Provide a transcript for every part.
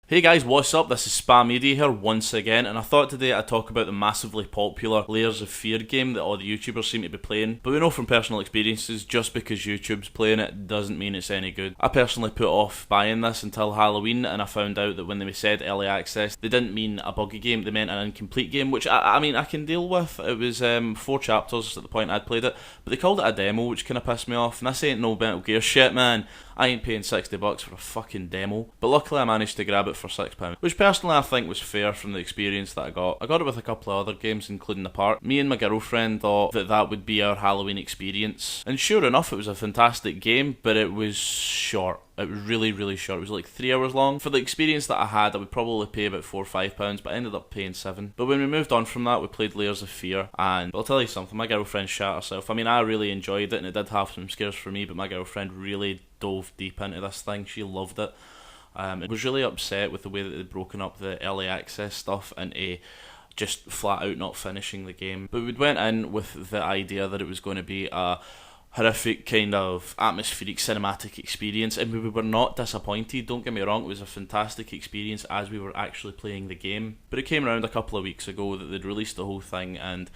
Hey guys, what's up? This is sphamedia here once again, and I thought today I'd talk about the massively popular Layers of Fear game that all the YouTubers seem to be playing. But we know from personal experiences, just because YouTube's playing it doesn't mean it's any good. I personally put off buying this until Halloween, and I found out that when they said early access, they didn't mean a buggy game, they meant an incomplete game, which I mean I can deal with. It was 4 chapters at the point I'd played it, but they called it a demo, which kind of pissed me off, and this ain't no Metal Gear shit, man. I ain't paying $60 for a fucking demo. But luckily I managed to grab it for £6, which personally I think was fair from the experience that I got. I got it with a couple of other games, including The Park. Me and my girlfriend thought that that would be our Halloween experience, and sure enough it was a fantastic game, but it was short. It was really, really short. It was like 3 hours long. For the experience that I had, I would probably pay about £4 or £5, but I ended up paying £7. But when we moved on from that, we played Layers of Fear, and I'll tell you something, my girlfriend shat herself. I mean, I really enjoyed it, and it did have some scares for me, but my girlfriend really dove deep into this thing. She loved it. It was really upset with the way that they'd broken up the early access stuff into just flat out not finishing the game. But we went in with the idea that it was going to be a horrific kind of atmospheric cinematic experience, and we were not disappointed. Don't get me wrong, it was a fantastic experience as we were actually playing the game. But it came around a couple of weeks ago that they'd released the whole thing, and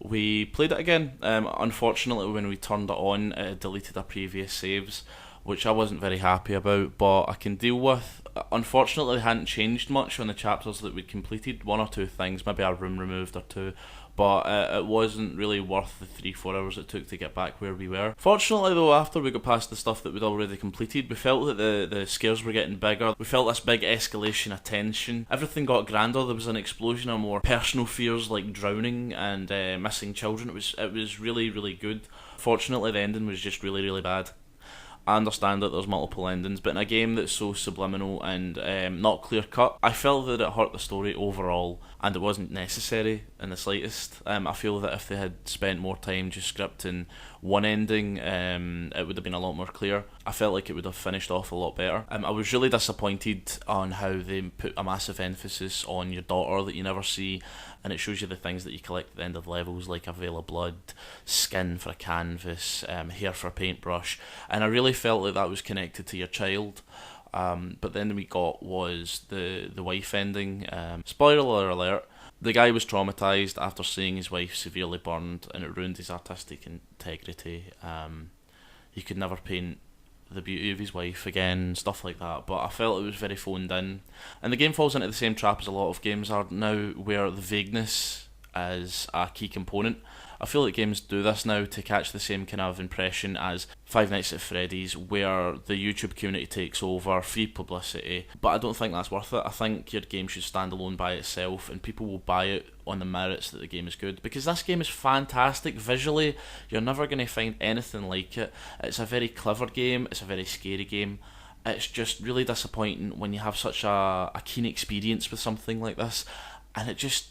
we played it again. Unfortunately, when we turned it on, it deleted our previous saves, which I wasn't very happy about, but I can deal with. Unfortunately, they hadn't changed much on the chapters that we'd completed. 1 or 2 things, maybe a room removed or 2, but it wasn't really worth the 3-4 hours it took to get back where we were. Fortunately though, after we got past the stuff that we'd already completed, we felt that the scares were getting bigger. We felt this big escalation of tension. Everything got grander. There was an explosion of more personal fears like drowning and missing children. It was really, really good. Fortunately, the ending was just really, really bad. I understand that there's multiple endings, but in a game that's so subliminal and not clear cut, I felt that it hurt the story overall, and it wasn't necessary in the slightest. I feel that if they had spent more time just scripting one ending, it would have been a lot more clear. I felt like it would have finished off a lot better. I was really disappointed on how they put a massive emphasis on your daughter that you never see, and it shows you the things that you collect at the end of levels, like a veil of blood, skin for a canvas, hair for a paintbrush, and I really felt like that was connected to your child. But then we got was the wife ending. Spoiler alert, the guy was traumatised after seeing his wife severely burned, and it ruined his artistic integrity. He could never paint the beauty of his wife again, stuff like that, but I felt it was very phoned in. And the game falls into the same trap as a lot of games are now, where the vagueness is a key component. I feel like games do this now to catch the same kind of impression as Five Nights at Freddy's, where the YouTube community takes over, free publicity, but I don't think that's worth it. I think your game should stand alone by itself, and people will buy it on the merits that the game is good, because this game is fantastic visually. You're never going to find anything like it. It's a very clever game, it's a very scary game. It's just really disappointing when you have such a keen experience with something like this, and it just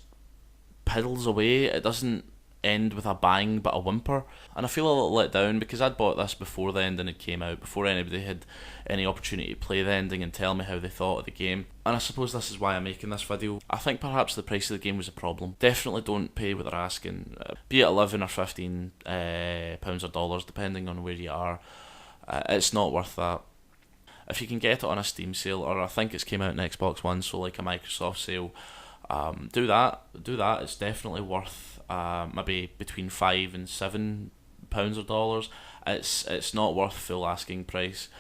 piddles away. It doesn't end with a bang but a whimper, and I feel a little let down because I'd bought this before the ending had came out, before anybody had any opportunity to play the ending and tell me how they thought of the game. And I suppose this is why I'm making this video. I think perhaps the price of the game was a problem. Definitely don't pay what they're asking, be it 11 or 15 pounds or dollars depending on where you are. It's not worth that. If you can get it on a Steam sale, or I think it's came out in Xbox One, so like a Microsoft sale, do that. It's definitely worth maybe between £5 and £7 or dollars. It's not worth full asking price.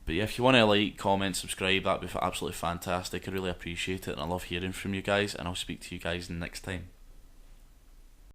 But yeah, if you want to like, comment, subscribe, that'd be absolutely fantastic. I really appreciate it, and I love hearing from you guys, and I'll speak to you guys next time.